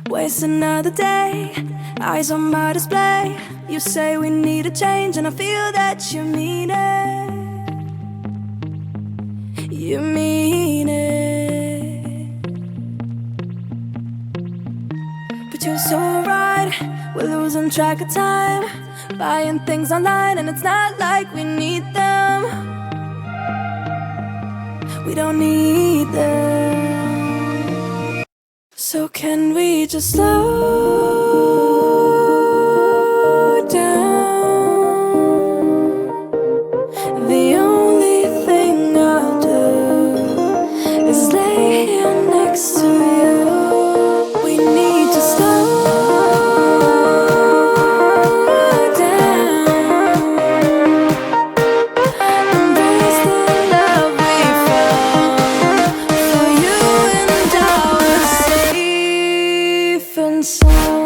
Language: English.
Waste another day, eyes on my display. You say we need a change, and I feel that you mean it. You mean it. But you're so right, we're losing track of time, buying things online, and it's not like we need them. We don't need them. So can we just slow down? The only thing I'll do is lay here next to you. We need to slow down, embrace the love we found. For you and I, we're safe and sound.